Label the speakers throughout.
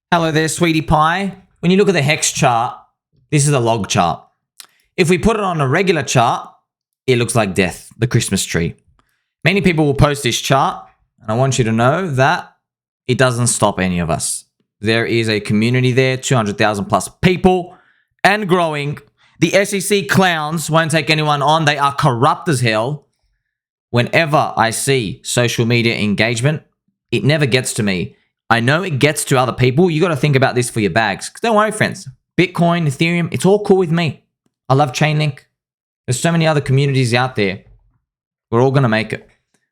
Speaker 1: Hello there, sweetie pie. When you look at the HEX chart, this is a log chart. If we put it on a regular chart, it looks like death, the Christmas tree. Many people will post this chart, and I want you to know that it doesn't stop any of us. There is a community there, 200,000 plus people, and growing. The SEC clowns won't take anyone on. They are corrupt as hell. Whenever I see social media engagement, it never gets to me. I know it gets to other people. You got to think about this for your bags. Don't worry, friends. Bitcoin, Ethereum, it's all cool with me. I love Chainlink. There's so many other communities out there. We're all going to make it.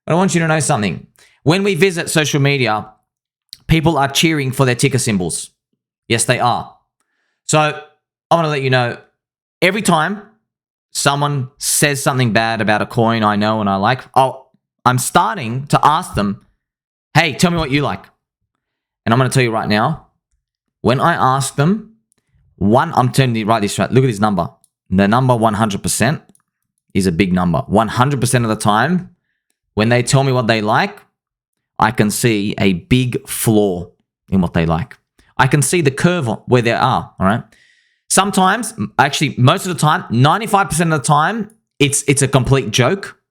Speaker 1: But I want you to know something. When we visit social media, people are cheering for their ticker symbols. Yes, they are. So I want to let you know, every time someone says something bad about a coin I know and I like, I'm starting to ask them, hey, tell me what you like. And I'm going to tell you right now, when I ask them, I'm telling you right this right. Look at this number. The number 100% is a big number. 100% of the time, when they tell me what they like, I can see a big flaw in what they like. I can see the curve where they are, all right? Sometimes, actually, most of the time, 95% of the time, it's a complete joke.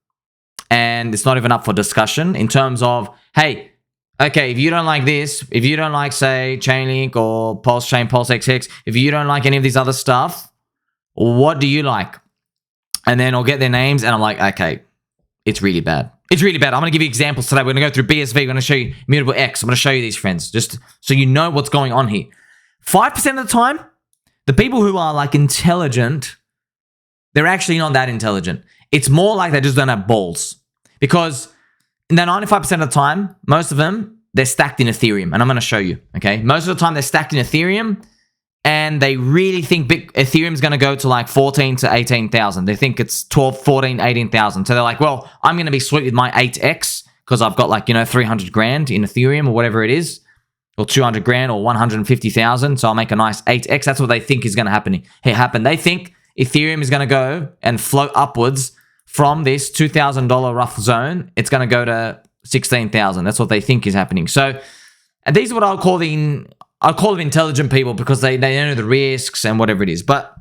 Speaker 1: And it's not even up for discussion in terms of, hey, okay, if you don't like this, if you don't like, say, Chainlink or Pulse Chain, Pulse XX, if you don't like any of these other stuff, what do you like? And then I'll get their names and I'm like, okay, it's really bad. It's really bad. I'm going to give you examples today. We're going to go through BSV. We're going to show you ImmutableX. I'm going to show you these, friends, just so you know what's going on here. 5% of the time, the people who are like intelligent, they're actually not that intelligent. It's more like they just don't have balls. Because in that 95% of the time, most of them, they're stacked in Ethereum. And I'm going to show you, okay? Most of the time, they're stacked in Ethereum. And they really think Ethereum is going to go to like 14 to 18,000. They think it's 12, 14, 18,000. So they're like, well, I'm going to be sweet with my 8x because I've got like, 300 grand in Ethereum or whatever it is, or 200 grand or 150,000. So I'll make a nice 8x. That's what they think is going to happen. They think Ethereum is going to go and float upwards from this $2,000 rough zone. It's going to go to 16,000. That's what they think is happening. So, and these are what I'll call them intelligent people because they know the risks and whatever it is. But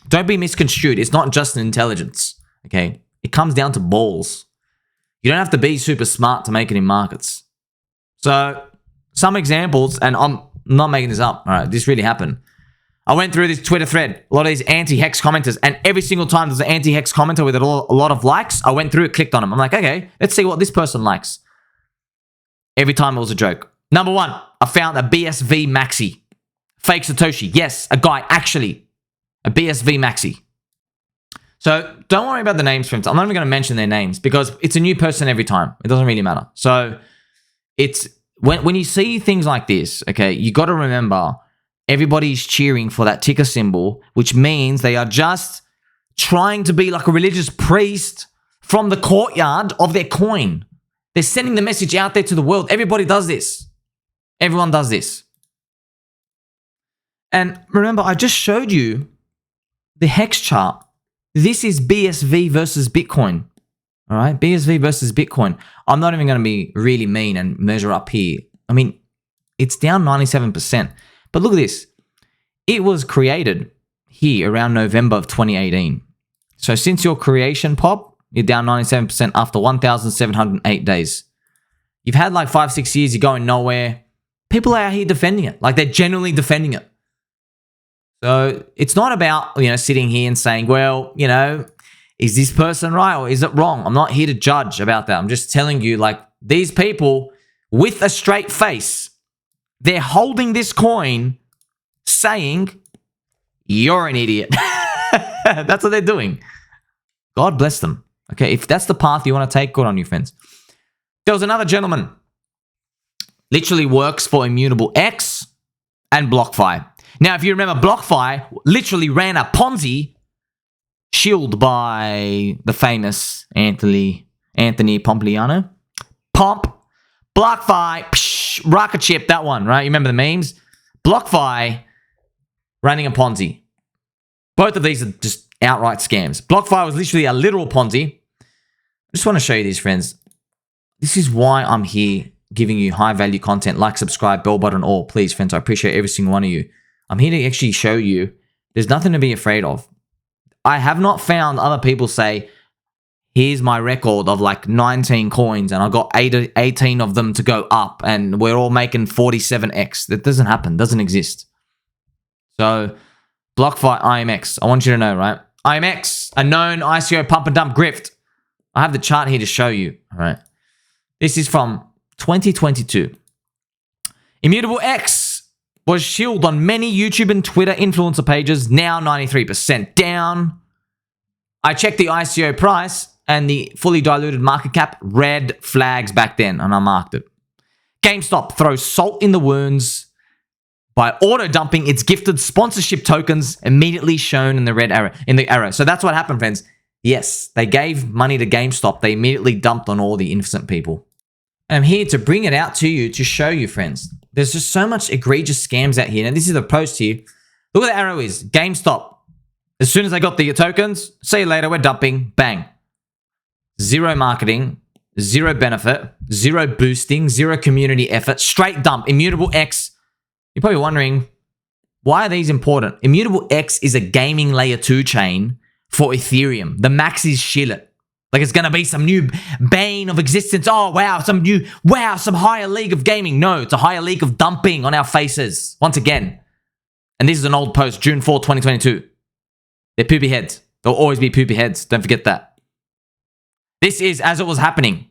Speaker 1: don't be misconstrued. It's not just an intelligence, okay? It comes down to balls. You don't have to be super smart to make it in markets. So some examples, and I'm not making this up, all right? This really happened. I went through this Twitter thread, a lot of these anti-HEX commenters, and every single time there's an anti-HEX commenter with a lot of likes, I went through it, clicked on them. I'm like, okay, let's see what this person likes. Every time it was a joke. Number one, I found a BSV maxi. Fake Satoshi. Yes, a guy, actually. A BSV maxi. So don't worry about the names, friends. I'm not even going to mention their names because it's a new person every time. It doesn't really matter. So it's when you see things like this, okay, you got to remember everybody's cheering for that ticker symbol, which means they are just trying to be like a religious priest from the courtyard of their coin. They're sending the message out there to the world. Everybody does this. Everyone does this. And remember, I just showed you the HEX chart. This is BSV versus Bitcoin. All right? BSV versus Bitcoin. I'm not even going to be really mean and measure up here. I mean, it's down 97%. But look at this. It was created here around November of 2018. So since your creation, Pop, you're down 97% after 1,708 days. You've had like 5-6 years, you're going nowhere. People are out here defending it. Like they're genuinely defending it. So it's not about, sitting here and saying, well, is this person right or is it wrong? I'm not here to judge about that. I'm just telling you, like, these people with a straight face, they're holding this coin saying, you're an idiot. That's what they're doing. God bless them. Okay, if that's the path you want to take, good on you, friends. There was another gentleman, literally works for ImmutableX and BlockFi. Now, if you remember, BlockFi literally ran a Ponzi shielded by the famous Anthony Pompliano. Pomp, BlockFi, rocket ship, that one, right? You remember the memes? BlockFi running a Ponzi. Both of these are just outright scams. BlockFi was literally a literal Ponzi. I just want to show you these, friends. This is why I'm here giving you high value content. Like, subscribe, bell button, all. Please, friends, I appreciate every single one of you. I'm here to actually show you there's nothing to be afraid of. I have not found other people say, here's my record of like 19 coins and I got 18 of them to go up and we're all making 47x. That doesn't happen. Doesn't exist. So, BlockFi, IMX. I want you to know, right? IMX, a known ICO pump and dump grift. I have the chart here to show you, all right? This is from 2022. ImmutableX was shielded on many YouTube and Twitter influencer pages, now 93% down. I checked the ICO price and the fully diluted market cap, red flags back then, and I marked it. GameStop throws salt in the wounds by auto-dumping its gifted sponsorship tokens immediately shown in the red arrow. So that's what happened, friends. Yes, they gave money to GameStop. They immediately dumped on all the innocent people. And I'm here to bring it out to you to show you, friends. There's just so much egregious scams out here. And this is the post here. Look what the arrow is. GameStop. As soon as they got the tokens, see you later, we're dumping. Bang. Zero marketing, zero benefit, zero boosting, zero community effort. Straight dump. ImmutableX. You're probably wondering, why are these important? ImmutableX is a gaming layer 2 chain for Ethereum. The max is shit. Like it's going to be some new bane of existence. Oh, wow, some higher league of gaming. No, it's a higher league of dumping on our faces. Once again. And this is an old post, June 4, 2022. They're poopy heads. There'll always be poopy heads. Don't forget that. This is as it was happening.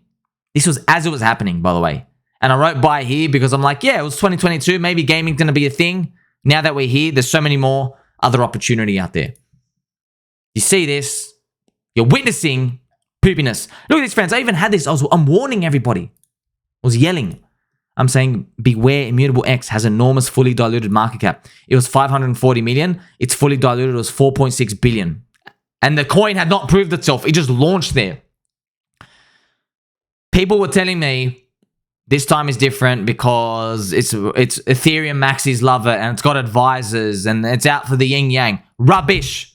Speaker 1: This was as it was happening, by the way. And I wrote buy here because I'm like, yeah, it was 2022. Maybe gaming's going to be a thing. Now that we're here, there's so many more other opportunity out there. You see this. You're witnessing poopiness. Look at this, friends. I even had this. I'm warning everybody. I was yelling. I'm saying, beware, ImmutableX has enormous fully diluted market cap. It was 540 million. It's fully diluted. It was 4.6 billion. And the coin had not proved itself. It just launched there. People were telling me, this time is different because it's Ethereum maxis love it and it's got advisors and it's out for the yin yang. Rubbish.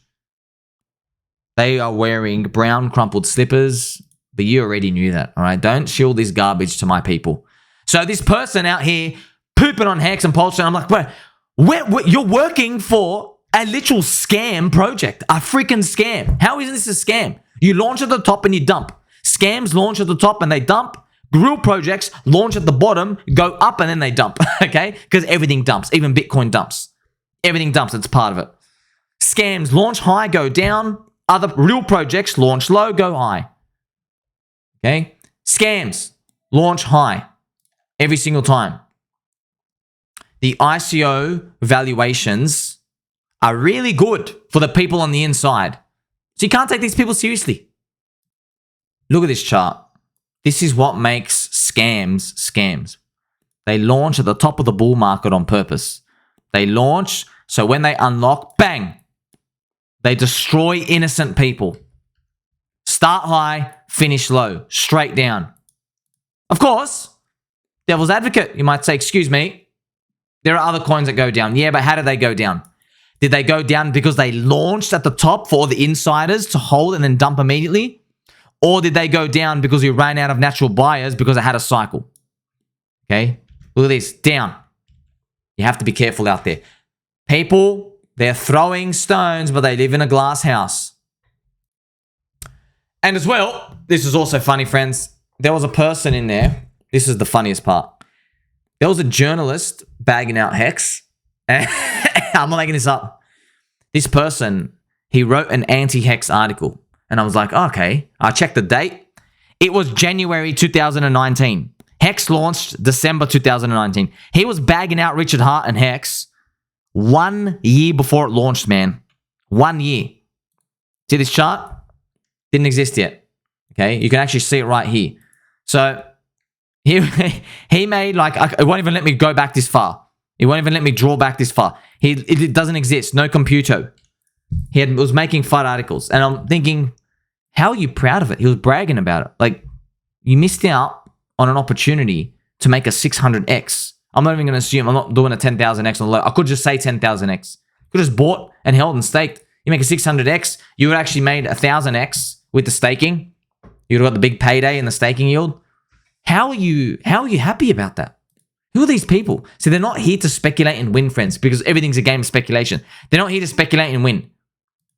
Speaker 1: They are wearing brown crumpled slippers, but you already knew that, all right? Don't shield this garbage to my people. So this person out here pooping on HEX and Pulse, I'm like, you're working for a literal scam project, a freaking scam. How is this a scam? You launch at the top and you dump. Scams launch at the top and they dump. Real projects launch at the bottom, go up, and then they dump, okay? Because everything dumps. Even Bitcoin dumps. Everything dumps. It's part of it. Scams launch high, go down. Other real projects launch low, go high. Okay? Scams launch high every single time. The ICO valuations are really good for the people on the inside. So you can't take these people seriously. Look at this chart. This is what makes scams scams. They launch at the top of the bull market on purpose. They launch, so when they unlock, bang, they destroy innocent people. Start high, finish low, straight down. Of course, devil's advocate, you might say, excuse me, there are other coins that go down. Yeah, but how did they go down? Did they go down because they launched at the top for all the insiders to hold and then dump immediately? Or did they go down because we ran out of natural buyers because it had a cycle? Okay, look at this, down. You have to be careful out there. People, they're throwing stones, but they live in a glass house. And as well, this is also funny, friends. There was a person in there. This is the funniest part. There was a journalist bagging out HEX. I'm not making this up. This person, he wrote an anti-HEX article. And I was like, okay. I checked the date. It was January 2019. HEX launched December 2019. He was bagging out Richard Hart and HEX 1 year before it launched, man. 1 year. See this chart? Didn't exist yet. Okay? You can actually see it right here. So, he made like, it won't even let me go back this far. It won't even let me draw back this far. It doesn't exist. No computer. He was making FUD articles. And I'm thinking, how are you proud of it? He was bragging about it. Like, you missed out on an opportunity to make a 600x. I'm not even going to assume. I'm not doing a 10,000x on the low. I could just say 10,000x. Could just bought and held and staked. You make a 600x. You would actually made 1,000x with the staking. You would have got the big payday in the staking yield. How are you happy about that? Who are these people? So they're not here to speculate and win, friends, because everything's a game of speculation. They're not here to speculate and win.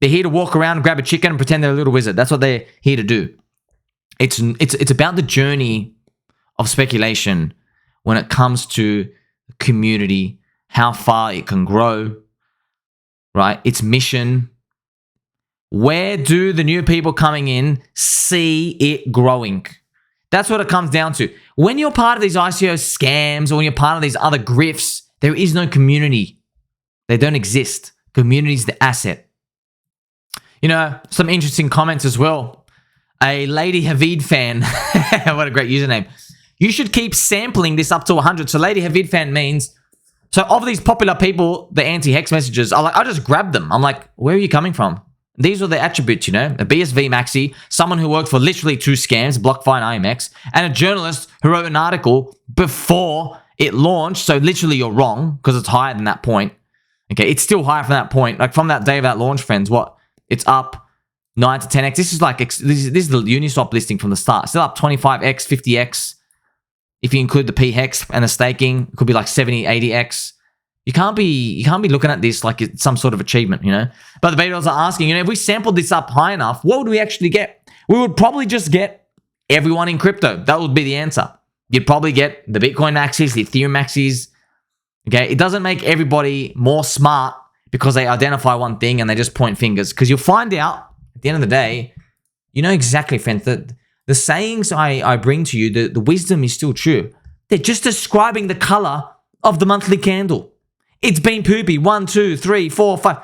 Speaker 1: They're here to walk around, grab a chicken, and pretend they're a little wizard. That's what they're here to do. It's about the journey of speculation when it comes to community, how far it can grow, right? Its mission. Where do the new people coming in see it growing? That's what it comes down to. When you're part of these ICO scams or when you're part of these other grifts, there is no community. They don't exist. Community is the asset. You know, some interesting comments as well. A Lady Havid fan, what a great username. You should keep sampling this up to 100. So Lady Havid fan means, so of these popular people, the anti-hex messages, I just grab them. I'm like, where are you coming from? These are the attributes, you know, a BSV maxi, someone who worked for literally 2 scams, BlockFi and IMX, and a journalist who wrote an article before it launched. So literally you're wrong because it's higher than that point. Okay, it's still higher from that point. Like from that day of that launch, friends, what? It's up 9 to 10x. This is like, this is the Uniswap listing from the start. Still up 25x, 50x. If you include the p-hex and the staking, it could be like 70, 80x. You can't be looking at this like it's some sort of achievement, you know? But the betas are asking, you know, if we sampled this up high enough, what would we actually get? We would probably just get everyone in crypto. That would be the answer. You'd probably get the Bitcoin maxis, the Ethereum maxis. Okay, it doesn't make everybody more smart because they identify one thing and they just point fingers. Because you'll find out at the end of the day, you know exactly, friends, that the sayings I bring to you, the wisdom is still true. They're just describing the color of the monthly candle. It's been poopy. 1, 2, 3, 4, 5.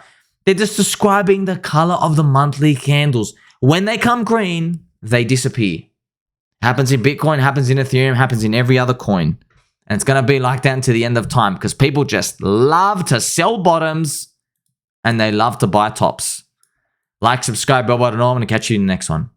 Speaker 1: They're just describing the color of the monthly candles. When they come green, they disappear. Happens in Bitcoin, happens in Ethereum, happens in every other coin. And it's going to be like that until the end of time because people just love to sell bottoms and they love to buy tops. Like, subscribe, bell button on, and catch you in the next one.